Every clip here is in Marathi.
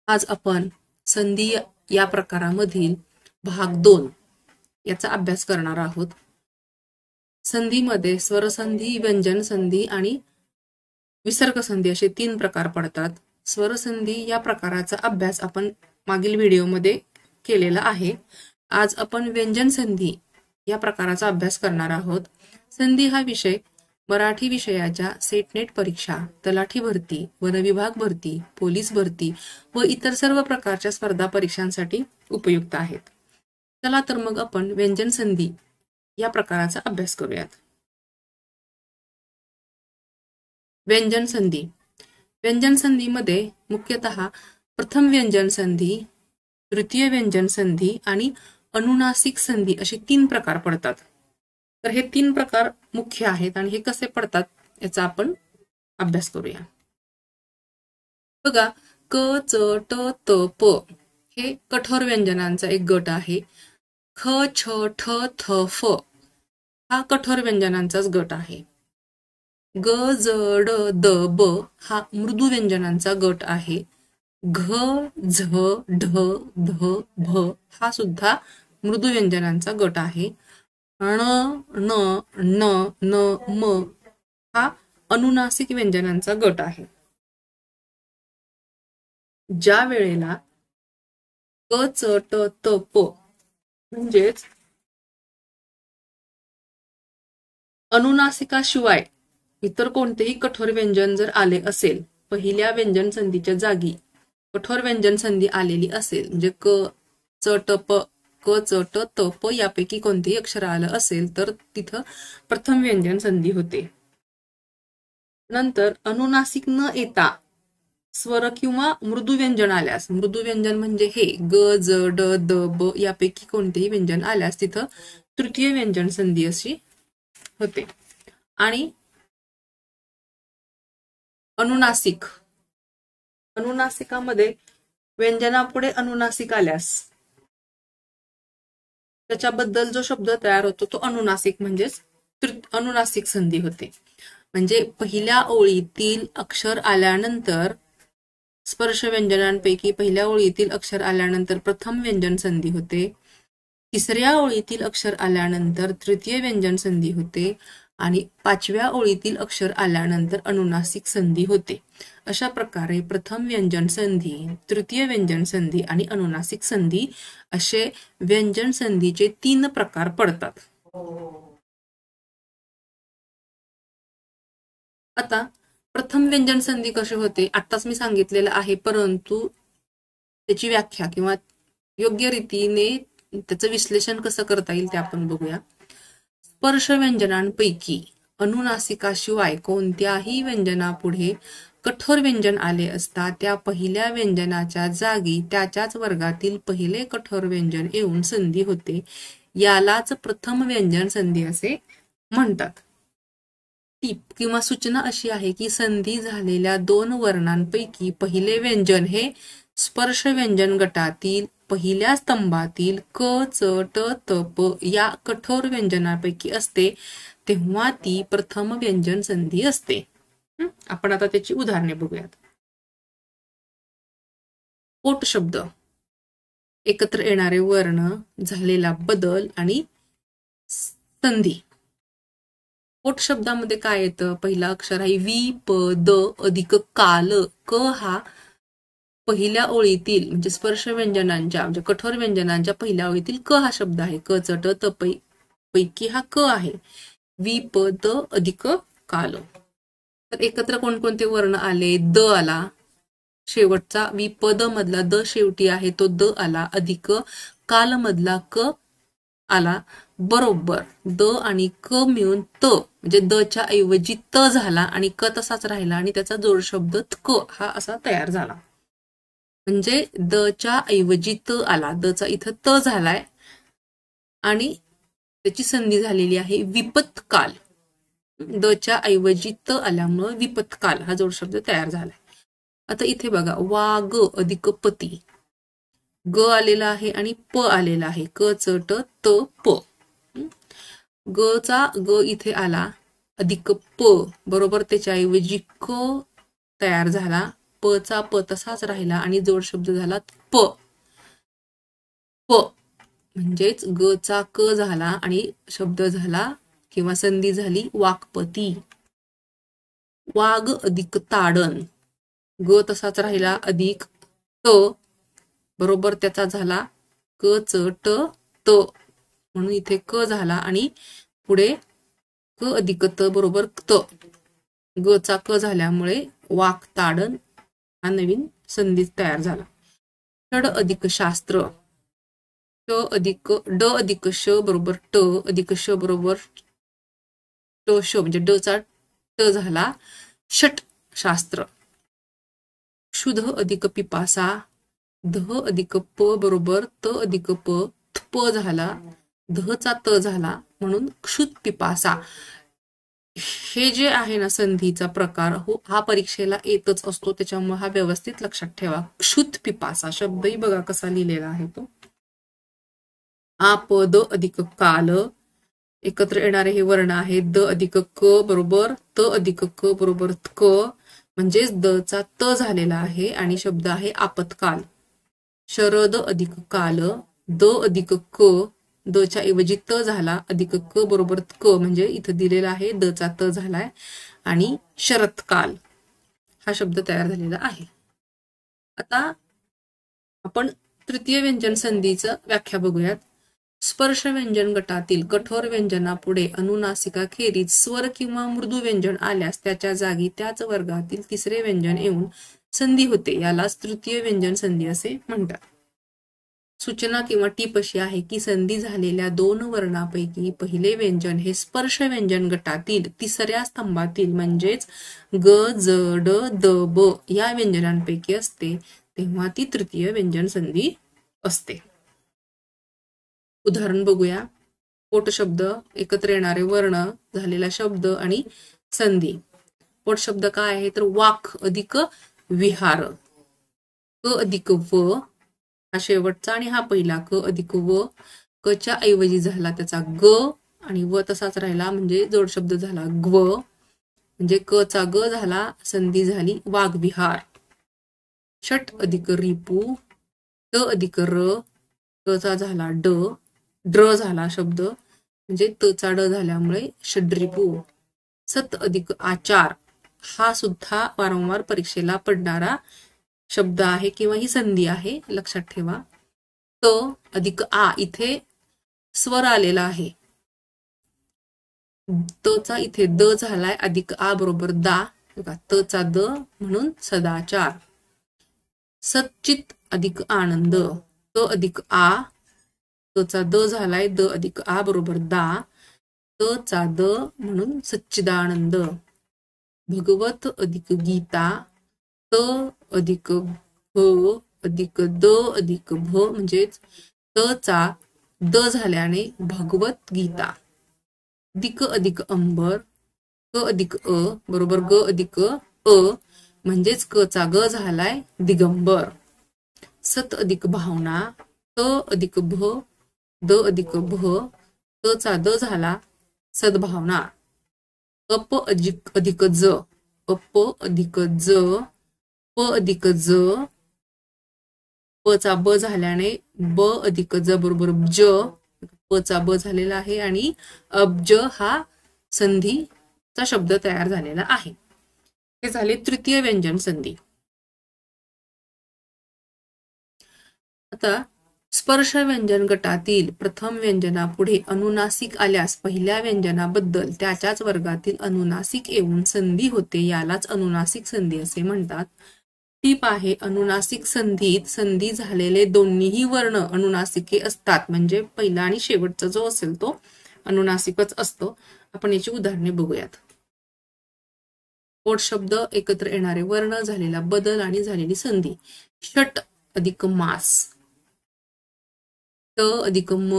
आज आपण संधी या प्रकारामधील भाग 2 याचा अभ्यास करणार आहोत. संधीमध्ये स्वरसंधी, व्यंजन संधी आणि विसर्ग संधी असे 3 प्रकार पडतात. स्वरसंधी या प्रकाराचा अभ्यास आपण मागील व्हिडिओमध्ये केलेला आहे. आज आपण व्यंजन संधी या प्रकाराचा अभ्यास करणार आहोत. संधी हा विषय मराठी विषयाच्या सेटनेट परीक्षा, तलाठी भरती, वनविभाग भरती, पोलीस भरती व इतर सर्व प्रकारच्या स्पर्धा परीक्षांसाठी उपयुक्त आहेत. चला तर मग आपण व्यंजन संधी या प्रकाराचा अभ्यास करूयात. व्यंजन संधी. व्यंजन संधीमध्ये मुख्यतः प्रथम व्यंजन संधी, तृतीय व्यंजन संधी आणि अनुनासिक संधी असे 3 प्रकार पडतात. तर हे 3 प्रकार मुख्य आहेत आणि हे कसे पडतात याचा आपण अभ्यास करूया. बघा, क, च, ट, त, प हे कठोर व्यंजनांचा एक गट आहे. ख, छ, ठ, थ, फ हा कठोर व्यंजनांचाच गट आहे. ग, ज, ड, द, ब हा मृदू व्यंजनांचा गट आहे. घ, झ, ढ, ध, भ हा सुद्धा मृदू व्यंजनांचा गट आहे. ण, न, न, न, म हा अनुनासिक व्यंजनांचा गट आहे. ज्या वेळेला क, च, ट, त, प म्हणजेच अनुनासिकाशिवाय इतर कोणतेही कठोर व्यंजन जर आले असेल, पहिल्या व्यंजन संधीच्या जागी कठोर व्यंजन संधी आलेली असेल, म्हणजे क, च, ट, प, क, च, ट, त, प यापैकी कोणतेही अक्षर आलं असेल तर तिथं प्रथम व्यंजन संधी होते. नंतर अनुनासिक न येता स्वर किंवा मृदू व्यंजन आल्यास, मृदू व्यंजन म्हणजे हे ग, ज, ड, द, ब यापैकी कोणतेही व्यंजन आल्यास तिथं तृतीय व्यंजन संधी अशी होते. आणि अनुनासिक, अनुनासिकामध्ये व्यंजनापुढे अनुनासिक आल्यास त्याच्याबद्दल जो शब्द तयार होतो तो अनुनासिक म्हणजेच अनुनासिक संधी होते. म्हणजे पहिल्या ओळीतील अक्षर आल्यानंतर, स्पर्श व्यंजनांपैकी पहिल्या ओळीतील अक्षर आल्यानंतर प्रथम व्यंजन संधी होते. तिसऱ्या ओळीतील अक्षर आल्यानंतर तृतीय व्यंजन संधी होते आणि 5व्या ओळीतील अक्षर आल्यानंतर अनुनासिक संधी होते. अशा प्रकारे प्रथम व्यंजन संधी, तृतीय व्यंजन संधी आणि अनुनासिक संधी असे व्यंजन संधीचे 3 प्रकार पडतात. आता प्रथम व्यंजन संधी कशी होते आताच मी सांगितलेलं आहे, परंतु त्याची व्याख्या किंवा योग्य रीतीने त्याचं विश्लेषण कसं करता येईल ते आपण बघूया. स्पर्श व्यंजनांपैकी अनुनासिकाशिवाय कोणत्याही व्यंजनापुढे कठोर व्यंजन आले असता त्या पहिल्या व्यंजनाच्या जागी त्याच्याच वर्गातील पहिले कठोर व्यंजन येऊन संधी होते. यालाच प्रथम व्यंजन संधी असे म्हणतात. टीप किंवा सूचना अशी आहे की संधी झालेल्या 2 वर्णांपैकी पहिले व्यंजन हे स्पर्श व्यंजन गटातील पहिल्या स्तंभातील क, च, ट, त, प या कठोर व्यंजनापैकी असते तेव्हा ती प्रथम व्यंजन संधी असते. आपण आता त्याची उदाहरणे बघूयात. पोट शब्द, एकत्र येणारे वर्ण, झालेला बदल आणि संधी. पोट शब्दामध्ये काय येतं? पहिला अक्षर आहे वि, प, द अधिक काल. क हा पहिल्या ओळीतील म्हणजे स्पर्श व्यंजनांच्या म्हणजे कठोर व्यंजनांच्या पहिल्या ओळीतील क हा शब्द आहे. क, च, ट, त पैकी हा क आहे. वि, प, द अधिक काल. तर एकत्र कोणकोणते वर्ण आले? द आला, शेवटचा वि, प, द मधला द शेवटी आहे तो द आला, अधिक काल मधला क आला. बरोबर द आणि क मिळून त म्हणजे द च्या ऐवजी त झाला आणि क तसाच राहिला आणि त्याचा जोड शब्द क हा असा तयार झाला. म्हणजे द च्या ऐवजी त आला, द चा इथं त झालाय आणि त्याची संधी झालेली आहे विपत्काल. द च्या ऐवजी त आल्यामुळे विपत्काल हा जोड शब्द तयार झालाय. आता इथे बघा, वाग अधिक पती, ग आलेला आहे आणि प आलेला आहे. क, च, ट, त, प. ग चा ग इथे आला अधिक प, बरोबर त्याच्याऐवजी क तयार झाला. प चा प तसाच राहिला आणि जोड शब्द झाला प. प म्हणजेच ग चा क झाला आणि शब्द झाला किंवा संधी झाली वाक्पती. वाघ अधिक ताडण, ग तसाच राहिला अधिक त बरोबर त्याचा झाला क च ट त म्हणून इथे क झाला आणि पुढे क अधिक त बरोबर त. ग चा क झाल्यामुळे वाक ताडण हा नवीन संधी तयार झाला. षड अधिक शास्त्र, श अधिक ड अधिक श बरोबर ट अधिक श बरोबर ट श म्हणजे ड चा ट झाला षट शास्त्र. क्षुध अधिक पिपासा, ध अधिक प बरोबर त अधिक प प झाला ध चा त झाला म्हणून क्षुत पिपासा. हे जे आहे ना संधीचा प्रकार हो हा परीक्षेला येतच असतो, त्याच्यामुळे हा व्यवस्थित लक्षात ठेवा. क्षुत पिपासा शब्दही बघा कसा लिहिलेला आहे तो. द अधिक काल, एकत्र येणारे हे वर्ण आहे. द अधिक क बरोबर त अधिक क बरोबर क म्हणजेच द चा त झालेला आहे आणि शब्द आहे आपत्काल. शरद अधिक काल, द अधिक क, द च्या ऐवजी त झाला अधिक क बरोबर क म्हणजे इथं दिलेला आहे द चा त झालाय आणि शरत्काल हा शब्द तयार झालेला आहे. आता आपण तृतीय व्यंजन संधीचं व्याख्या बघूयात. स्पर्श व्यंजन गटातील कठोर व्यंजनापुढे अनुनासिका खेरीज स्वर किंवा मृदू व्यंजन आल्यास त्याच्या जागी त्याच वर्गातील तिसरे व्यंजन येऊन संधी होते, यालाच तृतीय व्यंजन संधी असे म्हणतात. सूचना किंवा टीप अशी आहे की संधी झालेल्या दोन वर्णापैकी पहिले व्यंजन हे स्पर्श व्यंजन गटातील तिसऱ्या स्तंभातील म्हणजेच ग ज ड द ब या व्यंजनांपैकी असते तेव्हा ती तृतीय व्यंजन संधी असते. उदाहरण बघूया. पोट शब्द, एकत्र येणारे वर्ण, झालेला शब्द आणि संधी. पोट शब्द काय आहे तर वाक अधिक विहार, क अधिक व हा शेवटचा आणि हा पहिला क अधिक व, क च्या ऐवजी झाला त्याचा ग आणि व तसाच राहिला म्हणजे जोड शब्द झाला ग्व म्हणजे क चा ग झाला संधी झाली वाघविहार. षट अधिक रिपू, त अधिक र, क चा झाला ड, ड्र झाला शब्द म्हणजे त चा ड झाल्यामुळे षड्रिपू. सत अधिक आचार, हा सुद्धा वारंवार परीक्षेला पडणारा शब्द आहे किंवा ही संधी आहे, लक्षात ठेवा. त अधिक आ, इथे स्वर आलेला आहे, त चा इथे द झालाय अधिक आ बरोबर दा, त चा द म्हणून सदाचार. सच्चित अधिक आनंद, त अधिक आ, त चा द झालाय द अधिक आ बरोबर दा, त चा द म्हणून सच्चिदानंद. भगवत अधिक गीता, त अधिक भ अधिक द अधिक भ म्हणजेच त चा द झाल्याने भगवत गीता. दिक अधिक अंबर, क अधिक अ बरोबर ग अधिक अ म्हणजेच क चा ग झालाय दिगंबर. सत अधिक भावना, त अधिक भ, द अधिक भ, त चा द झाला सद्भावना. अप अधिक ज, अप अधिक ज, प अधिक ज, प चा ब झाल्याने ब अधिक ज बरोबर ज, प चा ब झालेला आहे आणि अब्ज हा संधीचा शब्द तयार झालेला आहे. हे झाले तृतीय व्यंजन संधी. आता स्पर्श व्यंजन गटातील प्रथम व्यंजनापुढे अनुनासिक आल्यास पहिल्या व्यंजनाबद्दल त्याच्याच वर्गातील अनुनासिक येऊन संधी होते, यालाच अनुनासिक संधी असे म्हणतात. टीप आहे, अनुनासिक संधीत संधी झालेले दोन्हीही वर्ण अनुनासिके असतात, म्हणजे पहिला आणि शेवटचा जो असेल तो अनुनासिकच असतो. आपण याची उदाहरणे बघूयात. पोट शब्द, एकत्र येणारे वर्ण, झालेला बदल आणि झालेली संधी. षट अधिक मास, ट अधिक म,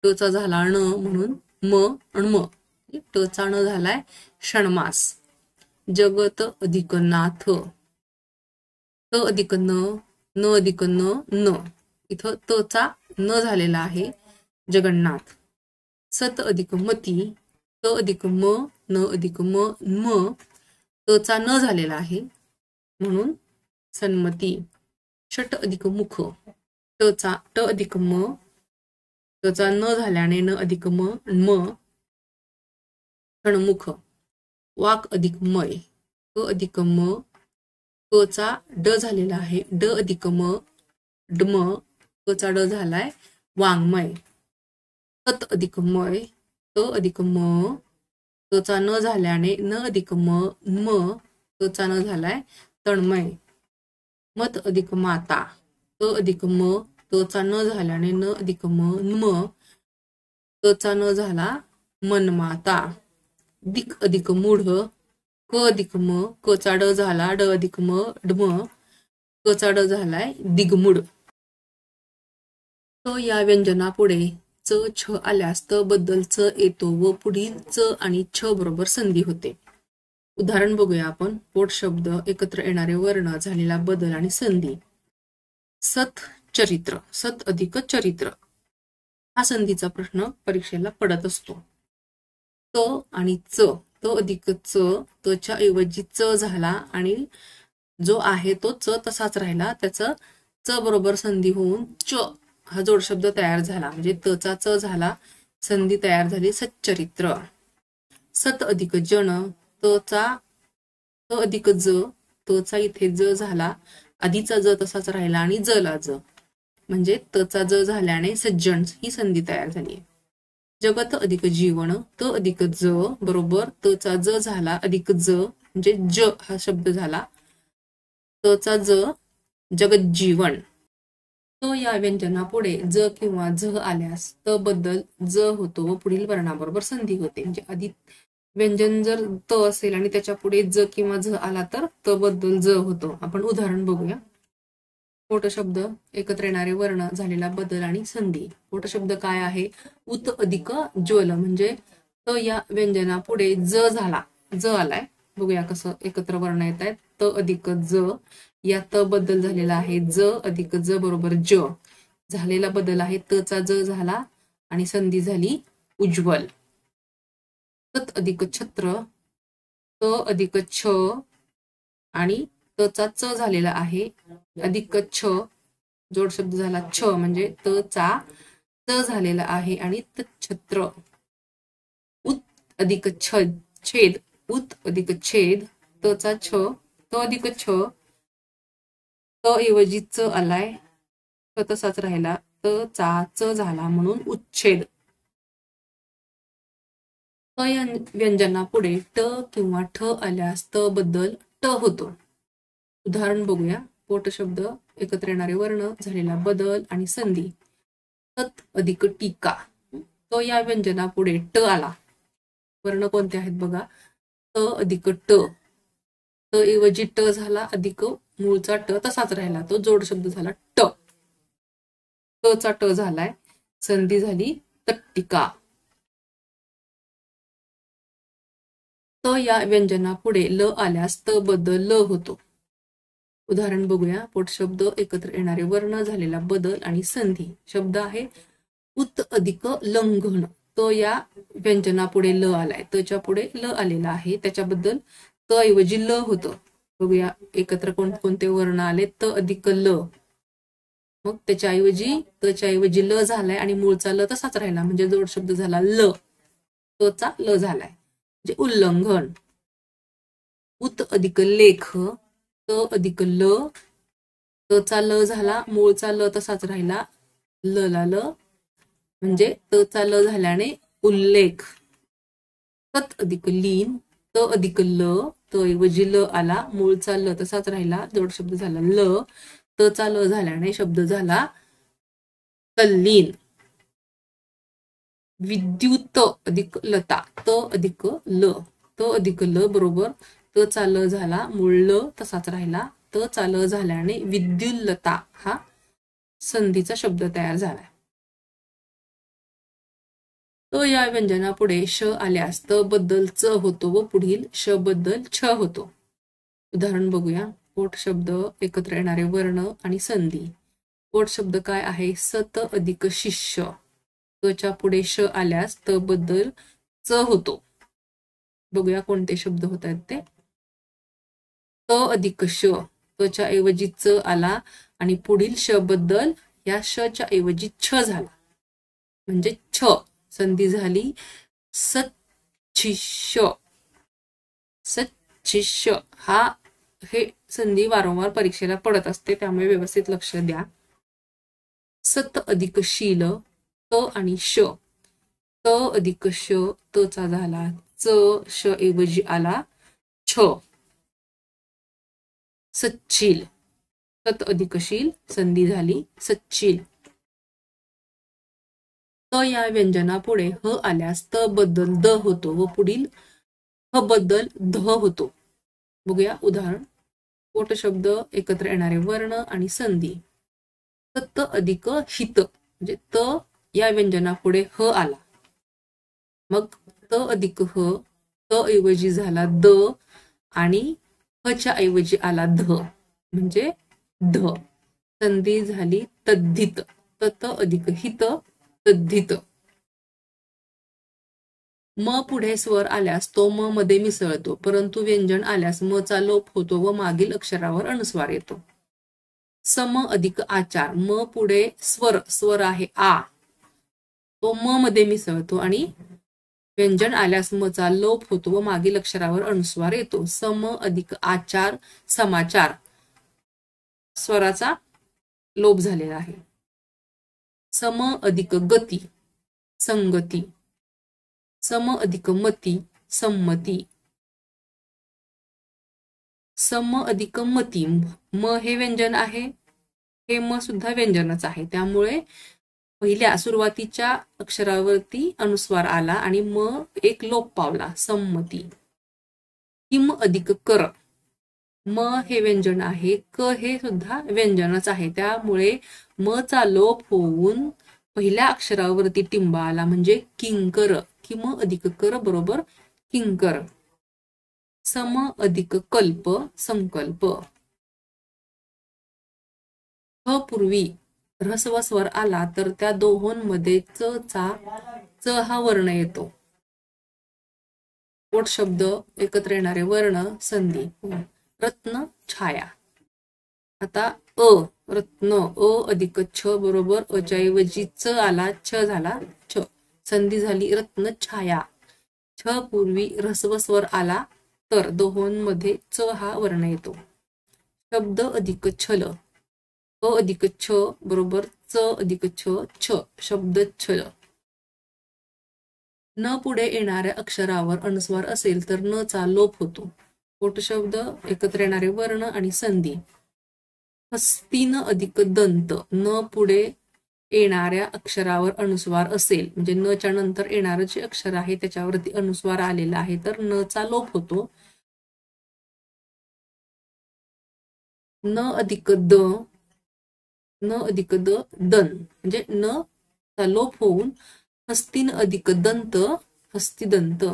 ट चा झाला ण म्हणून म अण म, ट चा ण झालाय षण्मास. जगत अधिक नाथ, त अधिक न, न अधिक न, न इथं त चा न झालेला आहे जगन्नाथ. सत अधिक मती, त अधिक म, न अधिक म, म, त चा न झालेला आहे म्हणून सन्मती. षट अधिक मुख, ट अधिक म, तचा न झाल्याने न अधिक म, षण्मुख. वाक अधिक मय, क अधिक म, कचा ड झालेला आहे, ड अधिक म, डम, कचा ड झालाय, वाङ्मय. तत अधिक मय, त अधिक म, तचा न झाल्याने न अधिक म, तचा न झालाय, तन्मय. मत अधिक माता, त अधिक म, तचा न झाल्याने न अधिक म, तचा न झाला, मनमाता. दिक अधिक मूढ, क अधिक म, कचा ड झाला, ड अधिक म, डम, कचा ड झालाय, दिगमुड. त या व्यंजनापुढे च छ आल्यास त बद्दल च येतो व पुढील च आणि छ बरोबर संधी होते. उदाहरण बघूया आपण. पोट शब्द, एकत्र येणारे वर्ण, झालेला बदल आणि संधी. सत चरित्र, सत अधिक चरित्र हा संधीचा प्रश्न परीक्षेला पडत असतो. त आणि च, त अधिक च, तच्या ऐवजी च झाला आणि जो आहे तो च तसाच राहिला, त्याचं च बरोबर संधी होऊन च हा जोड शब्द तयार झाला, म्हणजे तचा च झाला, संधी तयार झाली, सच्चरित्र. सत अधिक जन, तचा त अधिक ज, तचा इथे ज झाला, आधीचा ज तसाच राहिला आणि ज ला ज, म्हणजे तचा ज झाल्याने सज्जन ही संधी तयार झाली. जगत अधिक जीवन, त अधिक ज बरोबर तचा ज झाला, अधिक ज म्हणजे ज हा शब्द झाला, तचा ज, जगज्जीवन. त या व्यंजनापुढे ज किंवा झ आल्यास त बद्दल ज होतो व पुढील वर्णाबरोबर संधी होते. म्हणजे आधी व्यंजन जर त असेल आणि त्याच्या पुढे ज किंवा झ आला तर त बद्दल ज होतो. आपण उदाहरण बघूया. पोट शब्द, एकत्र येणारे वर्ण, झालेला बदल आणि संधी. पोट शब्द काय आहे? उत अधिक ज्वल, म्हणजे त या व्यंजनापुढे ज झाला, ज आलाय. बघूया कसं एकत्र वर्ण येत आहेत. त अधिक ज, या त बद्दल झालेला आहे ज अधिक ज बरोबर ज, झालेला बदल आहे तचा ज झाला आणि संधी झाली उज्ज्वल. तत अधिक छत्र, त अधिक छ आणि तचा च झालेला आहे, अधिक छ, जोड शब्द झाला छ, म्हणजे तचा च झालेला आहे आणि तच्छत्र. उत अधिक छेद, उत अधिक छेद, तचा छ, त अधिक छ, त ऐवजी च आलाय, त तसाच राहिला, तचा च झाला म्हणून उच्छेद. त या व्यंजनापुढे ट किंवा ठ आल्यास त बद्दल ट होतो. उदाहरण बघूया. पोट शब्द, एकत्र येणारे वर्ण, झालेला बदल आणि संधी. तत अधिक टीका, तो या व्यंजनापुढे ट आला. वर्ण कोणते आहेत बघा. त अधिक ट, त ऐवजी ट झाला, अधिक मूळचा ट तसाच राहिला, तो जोड शब्द झाला ट, तचा ट झालाय, संधी झाली तट्टिका. त या व्यंजनापुढे ल आल्यास त बद्दल ल होतो. उदाहरण बघूया. पोट शब्द, एकत्र येणारे वर्ण, झालेला बदल आणि संधी. शब्द आहे उत अधिक लंघन, तो या व्यंजनापुढे ल आलाय, तच्या पुढे ल आलेला आहे, त्याच्याबद्दल त ऐवजी ल होतं. बघूया एकत्र कोणते वर्ण आले. त अधिक ल, मग त्याच्या ऐवजी ल झालाय आणि मूळचा ल तसाच राहिला, म्हणजे जोड शब्द झाला ल, तचा ल झालाय, म्हणजे उल्लंघन. उत अधिक लेख, त अधिक ल, तचा ल झाला, मूळचा ल तसाच राहिला, ल ला ल, म्हणजे तचा ल झाल्याने उल्लेख. तत अधिक लीन, त अधिक ल, त ऐवजी ल आला, मूळचा ल तसाच राहिला, जोड शब्द झाला ल, तचा ल झाल्याने शब्द झाला तल्लीन. विद्युत अधिक लता, त अधिक ल, त अधिक ल बरोबर तचा ल झाला, मूळ ल तसाच राहिला, तचा ल झाल्याने विद्युल्लता हा संधीचा शब्द तयार झाला. त या व्यंजनापुढे श आल्यास त बद्दल च होतो व पुढील श बद्दल छ होतो. उदाहरण बघूया. पोट शब्द, एकत्र येणारे वर्ण आणि संधी. पोट शब्द काय आहे? सत अधिक शिष्य, तच्या पुढे श आल्यास त बद्दल च होतो. बघूया कोणते शब्द होत आहेत ते. त अधिक श, च्या ऐवजी च आला आणि पुढील श बद्दल या श च्या ऐवजी छ झाला म्हणजे छ संधी झाली सच्छिष्य सच्छिष्य हा हे संधी वारंवार परीक्षेला पडत असते त्यामुळे व्यवस्थित लक्ष द्या सत अधिक शील त आणि श त अधिक श त चा झाला च श ऐवजी आला छ सच्चिल सत अधिक शील संधी झाली सच्चिल त या व्यंजनापुढे ह आल्यास त बद्दल द होतो व पुढील ह बद्दल ध होतो बघूया उदाहरण पोट शब्द एकत्र येणारे वर्ण आणि संधी त अधिक हित म्हणजे त या व्यंजनापुढे ह आला मग त अधिक ह त ऐवजी झाला द आणि ह च्या ऐवजी आला ध म्हणजे ध संधी झाली तद्धित त अधिक हित तद्धित म पुढे स्वर आल्यास तो म मध्ये मिसळतो परंतु व्यंजन आल्यास म चा लोप होतो व मागील अक्षरावर अनुस्वार येतो सम अधिक आचार म पुढे स्वर आहे आ तो म मध्ये मिसळतो आणि व्यंजन आल्यास म चा लोप होतो व मागील अक्षरावर अनुस्वार येतो सम अधिक आचार समाचार स्वराचा लोप झालेला आहे सम अधिक गती संगती सम अधिक मती संमती सम अधिक मती म हे व्यंजन आहे हे म सुद्धा व्यंजनच आहे त्यामुळे पहिल्या सुरुवातीच्या अक्षरावरती अनुस्वार आला आणि म एक लोप पावला संमती किम अधिक कर म हे व्यंजन आहे क हे सुद्धा व्यंजनच आहे त्यामुळे म चा लोप होऊन पहिल्या अक्षरावरती टिंबा आला म्हणजे किंकर किम अधिक कर बरोबर किंकर सम अधिक कल्प संकल्प ह पूर्वी ऱ्हस्व स्वर आला तर त्या दोहोंमध्ये च हा वर्ण येतो पोट शब्द एकत्र येणारे वर्ण संधी रत्न छाया आता रत्न अधिक छ बरोबर अच्या ऐवजी च आला छ झाला छ संधी झाली रत्न छाया छ पूर्वी ऱ्हस्व स्वर आला तर दोहोंमध्ये च हा वर्ण येतो शब्द अधिक छल अधिक छ बरोबर च अधिक छ शब्द छल न पुढे येणाऱ्या अक्षरावर अनुस्वार असेल तर न चा लोप होतो पोट शब्द एकत्र येणारे वर्ण आणि संधी हस्तीन अधिक दंत न पुढे येणाऱ्या अक्षरावर अनुस्वार असेल म्हणजे न च्या नंतर येणारं जे अक्षर आहे त्याच्यावरती अनुस्वार आलेला आहे तर न चा लोप होतो न अधिक दन म्हणजे न चा लोप होऊन हस्तीन अधिक दंत हस्तिदंत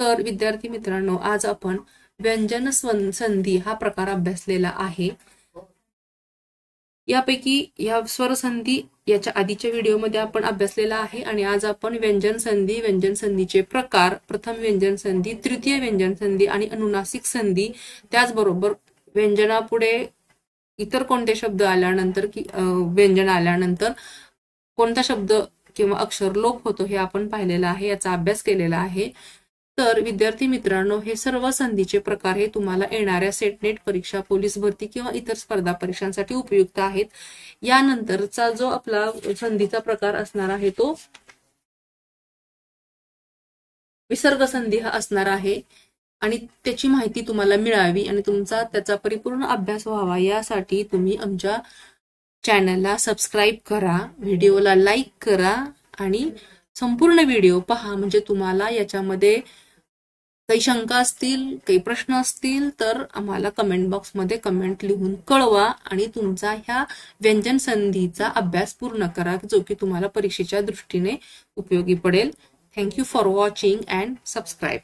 तर विद्यार्थी मित्रांनो आज आपण व्यंजन संधी हा प्रकार अभ्यासलेला आहे यापैकी या स्वर संधी याच्या आधीच्या व्हिडिओमध्ये आपण अभ्यासलेला आहे आणि आज आपण व्यंजन संधीचे प्रकार प्रथम व्यंजन संधी तृतीय व्यंजन संधी आणि अनुनासिक संधी त्याचबरोबर व्यंजनापुढे इतर कोणते शब्द आल्यानंतर की व्यंजन आल्यानंतर कोणता शब्द किंवा अक्षर लोप होतो हे आपण पाहिलेलं आहे याचा अभ्यास केलेला आहे तर विद्यार्थी मित्रांनो हे सर्व संधीचे प्रकार हे तुम्हाला येणाऱ्या सेट नेट परीक्षा पोलीस भरती किंवा इतर स्पर्धा परीक्षांसाठी उपयुक्त आहेत यानंतरचा जो आपला संधीचा प्रकार असणार आहे तो विसर्ग संधी हा असणार आहे आणि त्याची माहिती तुम्हाला मिळावी आणि तुमचा त्याचा परिपूर्ण अभ्यास व्हावा यासाठी तुम्ही आमच्या चॅनलला सबस्क्राईब करा व्हिडिओला लाईक करा आणि संपूर्ण व्हिडिओ पहा म्हणजे तुम्हाला याच्यामध्ये काही शंका असतील काही प्रश्न असतील तर आम्हाला कमेंट बॉक्समध्ये कमेंट लिहून कळवा आणि तुमचा ह्या व्यंजन संधीचा अभ्यास पूर्ण करा जो की तुम्हाला परीक्षेच्या दृष्टीने उपयोगी पडेल thank you for watching and subscribe